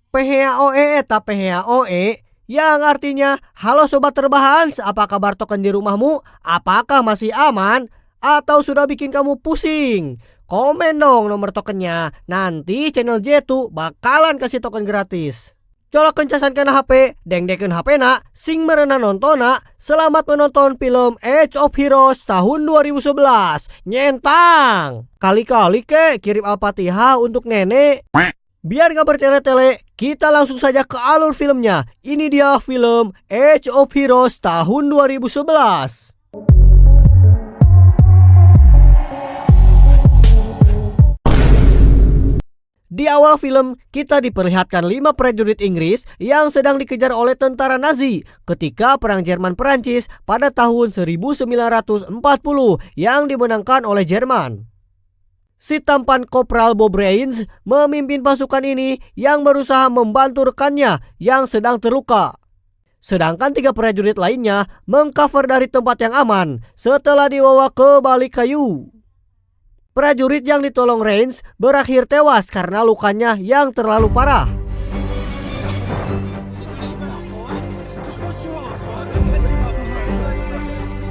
PHOE eta PHOE yang artinya halo sobat terbahans, apa kabar token di rumahmu? Apakah masih aman? Atau sudah bikin kamu pusing? Komen dong nomor tokennya. Nanti channel J2 bakalan kasih token gratis. Colok kencasan kena HP, dengdeken HP na, sing merena nontona. Selamat menonton film Age of Heroes tahun 2011. Nyentang. Kali-kali ke kirim Al-Fatihah untuk nenek. Biar gak bertele-tele, kita langsung saja ke alur filmnya. Ini dia film Age of Heroes tahun 2011. Di awal film, kita diperlihatkan 5 prajurit Inggris yang sedang dikejar oleh tentara Nazi ketika Perang Jerman-Perancis pada tahun 1940 yang dimenangkan oleh Jerman. Si tampan Kopral Bob Rains memimpin pasukan ini yang berusaha membantu rekannya yang sedang terluka. Sedangkan 3 prajurit lainnya mengcover dari tempat yang aman setelah dibawa ke balik kayu. Prajurit yang ditolong Rains berakhir tewas karena lukanya yang terlalu parah.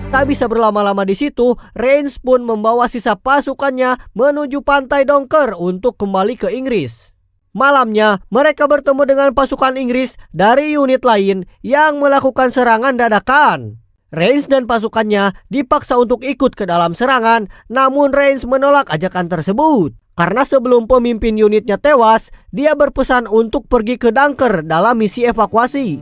Tak bisa berlama-lama di situ, Rains pun membawa sisa pasukannya menuju pantai Donker untuk kembali ke Inggris. Malamnya, mereka bertemu dengan pasukan Inggris dari unit lain yang melakukan serangan dadakan. Rains dan pasukannya dipaksa untuk ikut ke dalam serangan, namun Rains menolak ajakan tersebut. Karena sebelum pemimpin unitnya tewas, dia berpesan untuk pergi ke Dunker dalam misi evakuasi.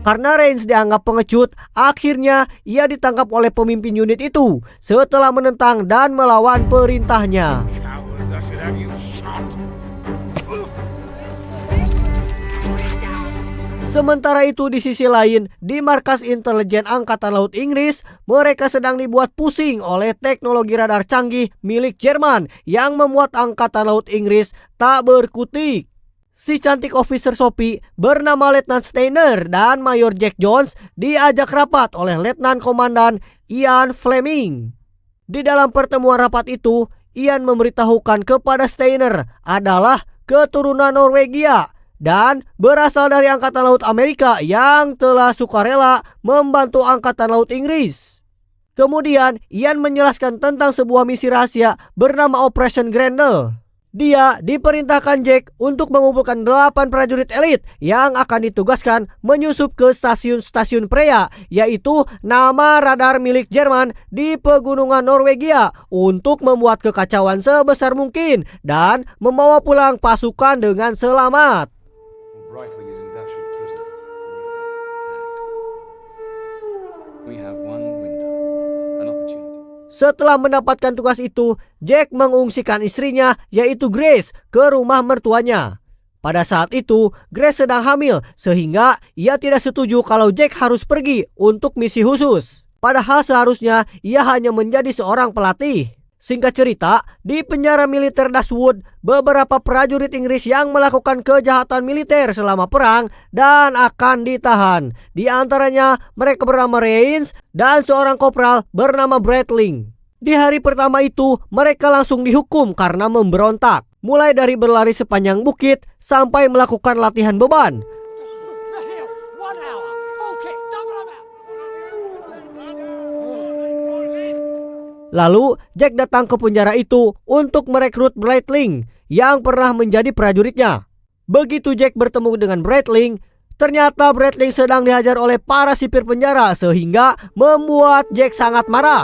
Karena Rains dianggap pengecut, akhirnya ia ditangkap oleh pemimpin unit itu setelah menentang dan melawan perintahnya. Sementara itu di sisi lain, di markas intelijen Angkatan Laut Inggris, mereka sedang dibuat pusing oleh teknologi radar canggih milik Jerman yang membuat Angkatan Laut Inggris tak berkutik. Si cantik officer Sophie bernama Letnan Steiner dan Mayor Jack Jones diajak rapat oleh Letnan Komandan Ian Fleming. Di dalam pertemuan rapat itu, Ian memberitahukan kepada Steiner adalah keturunan Norwegia dan berasal dari Angkatan Laut Amerika yang telah sukarela membantu Angkatan Laut Inggris. Kemudian, Ian menjelaskan tentang sebuah misi rahasia bernama Operation Grendel. Dia diperintahkan Jack untuk mengumpulkan 8 prajurit elit yang akan ditugaskan menyusup ke stasiun-stasiun Freya, yaitu nama radar milik Jerman di pegunungan Norwegia, untuk membuat kekacauan sebesar mungkin dan membawa pulang pasukan dengan selamat. Setelah mendapatkan tugas itu, Jack mengungsikan istrinya yaitu Grace ke rumah mertuanya. Pada saat itu, Grace sedang hamil sehingga ia tidak setuju kalau Jack harus pergi untuk misi khusus. Padahal seharusnya ia hanya menjadi seorang pelatih. Singkat cerita, di penjara militer Dashwood, beberapa prajurit Inggris yang melakukan kejahatan militer selama perang dan akan ditahan. Di antaranya mereka bernama Rains dan seorang kopral bernama Bradling. Di hari pertama itu, mereka langsung dihukum karena memberontak. Mulai dari berlari sepanjang bukit sampai melakukan latihan beban. Lalu Jack datang ke penjara itu untuk merekrut Bradling yang pernah menjadi prajuritnya. Begitu Jack bertemu dengan Bradling, ternyata Bradling sedang dihajar oleh para sipir penjara sehingga membuat Jack sangat marah.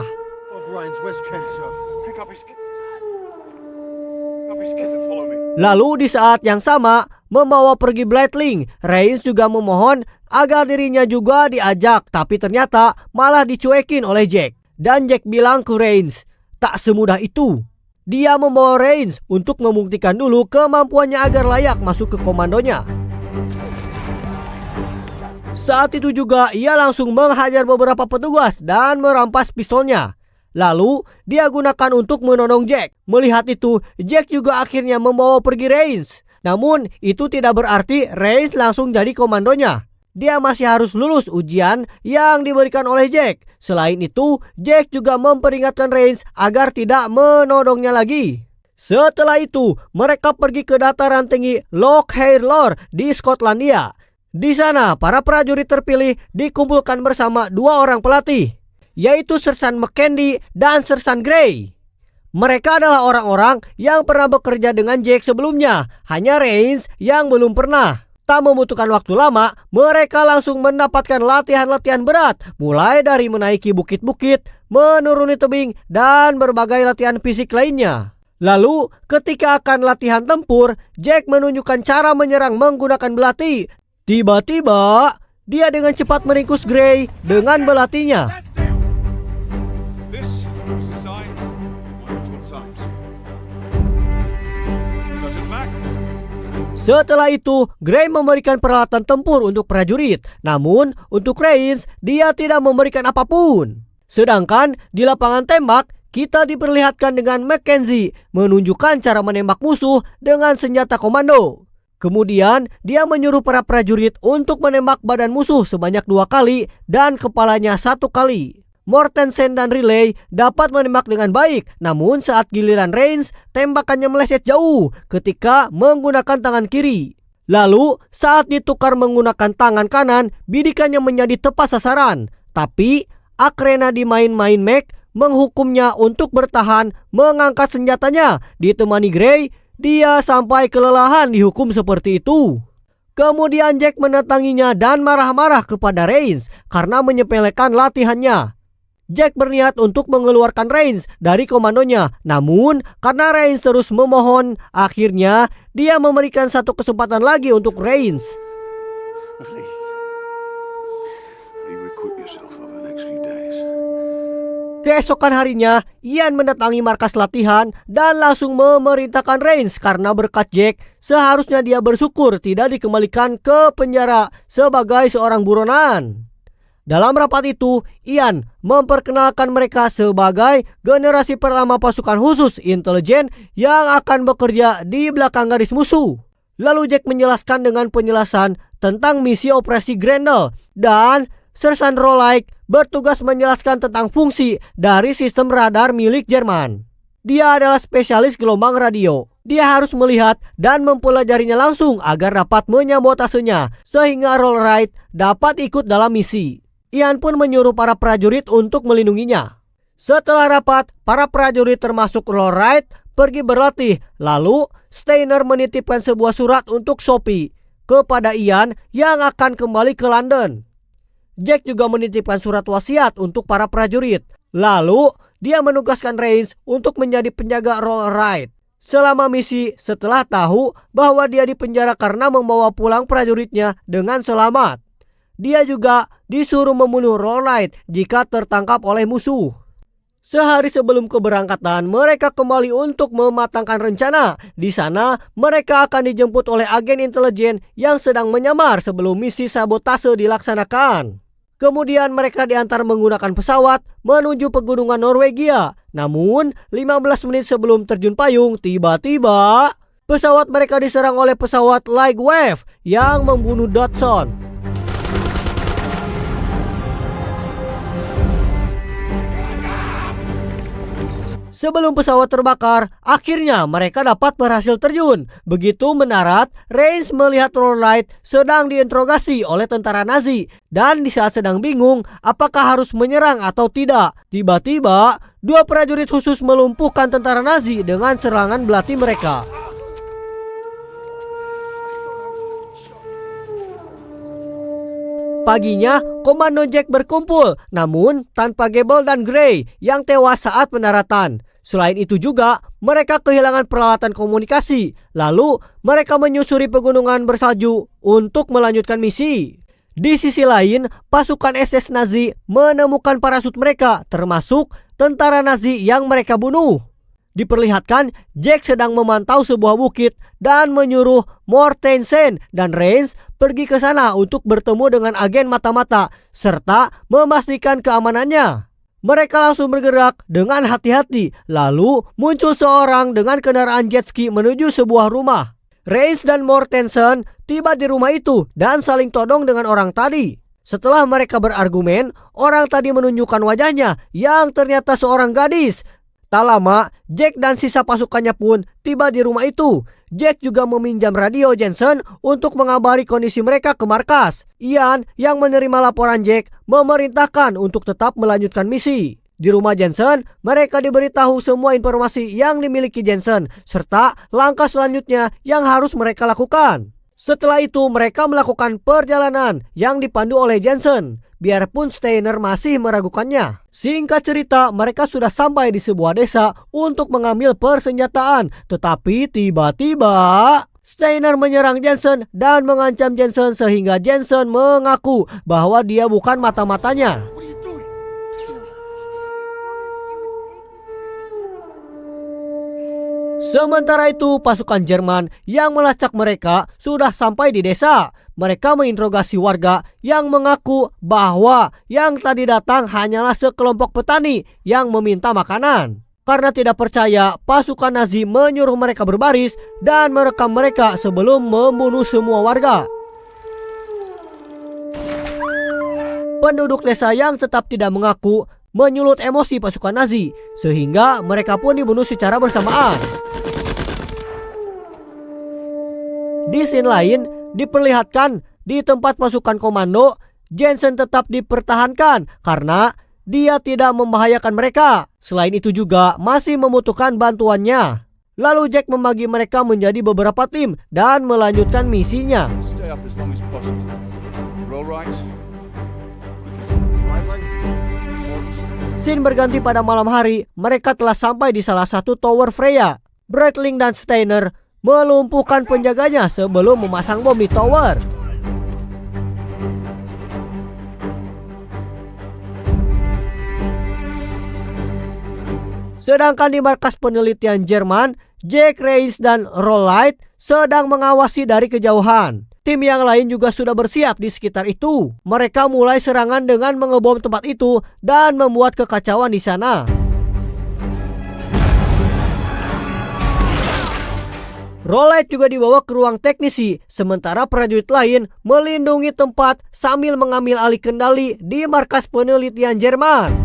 Lalu di saat yang sama, membawa pergi Bradling, Rains juga memohon agar dirinya juga diajak, tapi ternyata malah dicuekin oleh Jack. Dan Jack bilang ke Rains, tak semudah itu. Dia membawa Rains untuk membuktikan dulu kemampuannya agar layak masuk ke komandonya. Saat itu juga ia langsung menghajar beberapa petugas dan merampas pistolnya. Lalu dia gunakan untuk menodong Jack. Melihat itu, Jack juga akhirnya membawa pergi Rains. Namun itu tidak berarti Rains langsung jadi komandonya. dia masih harus lulus ujian yang diberikan oleh Jack. Selain itu, Jack juga memperingatkan Reigns agar tidak menodongnya lagi. Setelah itu, mereka pergi ke dataran tinggi Lockheed Lor di Skotlandia. Di sana, para prajurit terpilih dikumpulkan bersama dua orang pelatih, yaitu Sersan McCandy dan Sersan Grey. Mereka adalah orang-orang yang pernah bekerja dengan Jack sebelumnya, hanya Reigns yang belum pernah. Tak membutuhkan waktu lama, mereka langsung mendapatkan latihan-latihan berat, mulai dari menaiki bukit-bukit, menuruni tebing, dan berbagai latihan fisik lainnya. Lalu, ketika akan latihan tempur, Jack menunjukkan cara menyerang menggunakan belati. Tiba-tiba, dia dengan cepat meringkus Grey dengan belatinya. Setelah itu, Grey memberikan peralatan tempur untuk prajurit. Namun, untuk Reigns, dia tidak memberikan apapun. Sedangkan di lapangan tembak, kita diperlihatkan dengan Mackenzie menunjukkan cara menembak musuh dengan senjata komando. Kemudian, dia menyuruh para prajurit untuk menembak badan musuh sebanyak 2 kali dan kepalanya 1 kali. Mortensen dan Riley dapat menembak dengan baik, namun saat giliran Reigns, tembakannya meleset jauh ketika menggunakan tangan kiri. Lalu, saat ditukar menggunakan tangan kanan, bidikannya menjadi tepat sasaran. Tapi, Akrena di main-main Mac menghukumnya untuk bertahan mengangkat senjatanya. Ditemani Grey, dia sampai kelelahan dihukum seperti itu. Kemudian Jack mendatanginya dan marah-marah kepada Reigns karena menyepelekan latihannya. Jack berniat untuk mengeluarkan Reigns dari komandonya. Namun, karena Reigns terus memohon, akhirnya dia memberikan satu kesempatan lagi untuk Reigns. Keesokan harinya, Ian mendatangi markas latihan dan langsung memerintahkan Reigns karena berkat Jack, seharusnya dia bersyukur tidak dikembalikan ke penjara sebagai seorang buronan. Dalam rapat itu, Ian memperkenalkan mereka sebagai generasi pertama pasukan khusus intelijen yang akan bekerja di belakang garis musuh. Lalu Jack menjelaskan dengan penjelasan tentang misi operasi Grendel dan Sersan Rollike bertugas menjelaskan tentang fungsi dari sistem radar milik Jerman. Dia adalah spesialis gelombang radio. Dia harus melihat dan mempelajarinya langsung agar dapat menyabotasenya sehingga Rollright dapat ikut dalam misi. Ian pun menyuruh para prajurit untuk melindunginya. Setelah rapat, para prajurit termasuk Rollright pergi berlatih. Lalu, Steiner menitipkan sebuah surat untuk Sophie kepada Ian yang akan kembali ke London. Jack juga menitipkan surat wasiat untuk para prajurit. Lalu, dia menugaskan Reigns untuk menjadi penjaga Rollright selama misi setelah tahu bahwa dia dipenjara karena membawa pulang prajuritnya dengan selamat. Dia juga disuruh membunuh Rollright jika tertangkap oleh musuh. Sehari sebelum keberangkatan, mereka kembali untuk mematangkan rencana. Di sana, mereka akan dijemput oleh agen intelijen yang sedang menyamar sebelum misi sabotase dilaksanakan. Kemudian mereka diantar menggunakan pesawat menuju pegunungan Norwegia. Namun, 15 menit sebelum terjun payung, tiba-tiba pesawat mereka diserang oleh pesawat Light Wave yang membunuh Dodson. Sebelum pesawat terbakar, akhirnya mereka dapat berhasil terjun. Begitu mendarat, Reigns melihat Rollright sedang diinterogasi oleh tentara Nazi. Dan di saat sedang bingung apakah harus menyerang atau tidak, tiba-tiba 2 prajurit khusus melumpuhkan tentara Nazi dengan serangan belati mereka. Paginya, Komando Jack berkumpul, namun tanpa Gable dan Grey yang tewas saat pendaratan. Selain itu juga, mereka kehilangan peralatan komunikasi. Lalu, mereka menyusuri pegunungan bersalju untuk melanjutkan misi. Di sisi lain, pasukan SS Nazi menemukan parasut mereka, termasuk tentara Nazi yang mereka bunuh. Diperlihatkan Jack sedang memantau sebuah bukit dan menyuruh Mortensen dan Reigns pergi ke sana untuk bertemu dengan agen mata-mata serta memastikan keamanannya. Mereka langsung bergerak dengan hati-hati. Lalu muncul seorang dengan kendaraan jet ski menuju sebuah rumah. Reis dan Mortensen tiba di rumah itu dan saling todong dengan orang tadi. Setelah mereka berargumen, orang tadi menunjukkan wajahnya yang ternyata seorang gadis. Tak lama, Jack dan sisa pasukannya pun tiba di rumah itu. Jack juga meminjam radio Jensen untuk mengabari kondisi mereka ke markas. Ian yang menerima laporan Jack memerintahkan untuk tetap melanjutkan misi. Di rumah Jensen, mereka diberitahu semua informasi yang dimiliki Jensen serta langkah selanjutnya yang harus mereka lakukan. Setelah itu mereka melakukan perjalanan yang dipandu oleh Jensen, biarpun Steiner masih meragukannya. Singkat cerita, mereka sudah sampai di sebuah desa untuk mengambil persenjataan. Tetapi tiba-tiba Steiner menyerang Jensen dan mengancam Jensen sehingga Jensen mengaku bahwa dia bukan mata-matanya. Sementara itu, pasukan Jerman yang melacak mereka sudah sampai di desa. Mereka menginterogasi warga yang mengaku bahwa yang tadi datang hanyalah sekelompok petani yang meminta makanan. Karena tidak percaya, pasukan Nazi menyuruh mereka berbaris dan merekam mereka sebelum membunuh semua warga. Penduduk desa yang tetap tidak mengaku menyulut emosi pasukan Nazi, sehingga mereka pun dibunuh secara bersamaan. Di scene lain, diperlihatkan di tempat pasukan komando, Jensen tetap dipertahankan karena dia tidak membahayakan mereka. Selain itu juga masih membutuhkan bantuannya. Lalu Jack membagi mereka menjadi beberapa tim dan melanjutkan misinya. Scene berganti pada malam hari, mereka telah sampai di salah satu tower Freya. Breitling dan Steiner melumpuhkan penjaganya sebelum memasang bom di tower. Sedangkan di markas penelitian Jerman, Jack, Reis, dan Rolleit sedang mengawasi dari kejauhan. Tim yang lain juga sudah bersiap di sekitar itu. Mereka mulai serangan dengan mengebom tempat itu dan membuat kekacauan di sana. Rolleit juga dibawa ke ruang teknisi, sementara prajurit lain melindungi tempat sambil mengambil alih kendali di markas penelitian Jerman.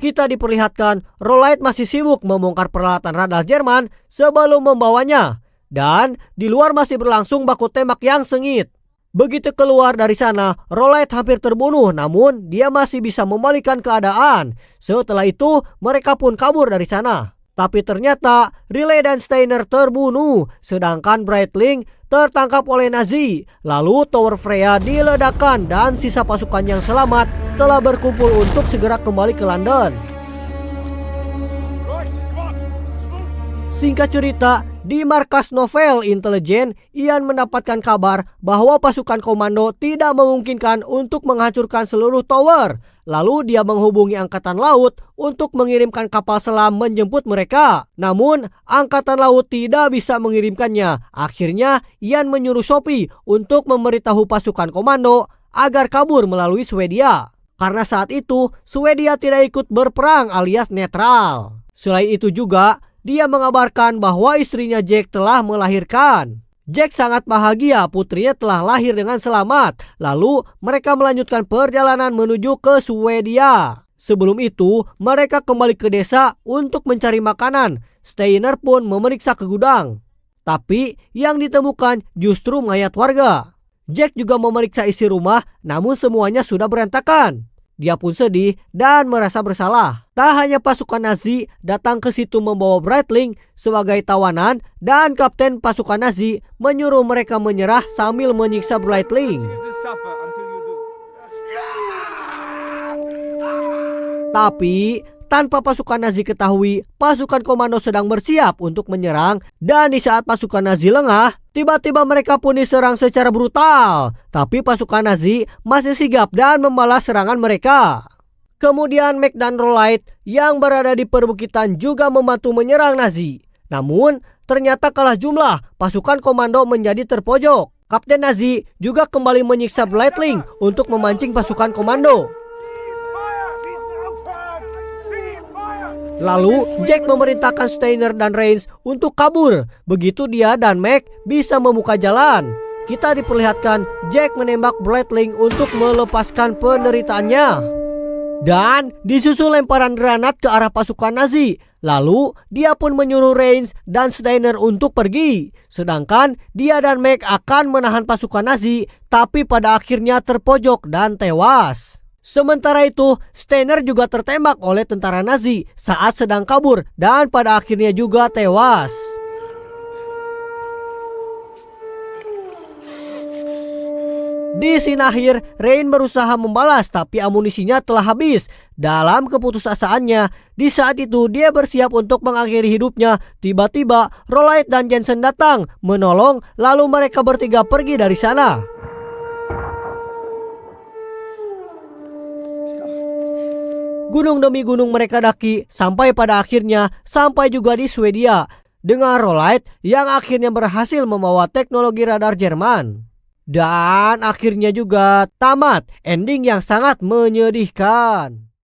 Kita diperlihatkan Rolleit masih sibuk membongkar peralatan radar Jerman sebelum membawanya, dan di luar masih berlangsung baku tembak yang sengit. Begitu keluar dari sana, Rolleit hampir terbunuh, namun dia masih bisa memulihkan keadaan. Setelah itu, mereka pun kabur dari sana. Tapi ternyata, Riley dan Steiner terbunuh, sedangkan Breitling tertangkap oleh Nazi. Lalu Tower Freya diledakkan dan sisa pasukan yang selamat telah berkumpul untuk segera kembali ke London. Singkat cerita, di markas Novel Intelijen, Ian mendapatkan kabar bahwa pasukan komando tidak memungkinkan untuk menghancurkan seluruh tower. Lalu dia menghubungi Angkatan Laut untuk mengirimkan kapal selam menjemput mereka. Namun, Angkatan Laut tidak bisa mengirimkannya. Akhirnya, Ian menyuruh Sophie untuk memberitahu pasukan komando agar kabur melalui Swedia. Karena saat itu, Swedia tidak ikut berperang alias netral. Selain itu juga, dia mengabarkan bahwa istrinya Jack telah melahirkan. Jack sangat bahagia putrinya telah lahir dengan selamat. Lalu mereka melanjutkan perjalanan menuju ke Swedia. Sebelum itu, mereka kembali ke desa untuk mencari makanan. Steiner pun memeriksa ke gudang. Tapi yang ditemukan justru mayat warga. Jack juga memeriksa isi rumah, namun semuanya sudah berantakan. Dia pun sedih dan merasa bersalah. Tak hanya pasukan Nazi datang ke situ membawa Breitling sebagai tawanan, dan kapten pasukan Nazi menyuruh mereka menyerah sambil menyiksa Breitling. Tapi tanpa pasukan Nazi ketahui, pasukan komando sedang bersiap untuk menyerang, dan di saat pasukan Nazi lengah, tiba-tiba mereka pun diserang secara brutal. Tapi pasukan Nazi masih sigap dan membalas serangan mereka. Kemudian Mac dan Rolleit yang berada di perbukitan juga membantu menyerang Nazi. Namun ternyata kalah jumlah, pasukan komando menjadi terpojok. Kapten Nazi juga kembali menyiksa Breitling untuk memancing pasukan komando. Lalu Jack memerintahkan Steiner dan Rains untuk kabur. Begitu dia dan Mac bisa membuka jalan, kita diperlihatkan Jack menembak Bradley untuk melepaskan penderitaannya. Dan disusul lemparan granat ke arah pasukan Nazi. Lalu dia pun menyuruh Rains dan Steiner untuk pergi. Sedangkan dia dan Mac akan menahan pasukan Nazi, tapi pada akhirnya terpojok dan tewas. Sementara itu, Steiner juga tertembak oleh tentara Nazi saat sedang kabur dan pada akhirnya juga tewas. Di scene akhir, Rain berusaha membalas tapi amunisinya telah habis. Dalam keputusasaannya, di saat itu dia bersiap untuk mengakhiri hidupnya. Tiba-tiba, Rolite dan Jensen datang, menolong, lalu mereka bertiga pergi dari sana. Gunung demi gunung mereka daki, sampai pada akhirnya sampai juga di Swedia. Dengan Rolite yang akhirnya berhasil membawa teknologi radar Jerman. Dan akhirnya juga tamat, ending yang sangat menyedihkan.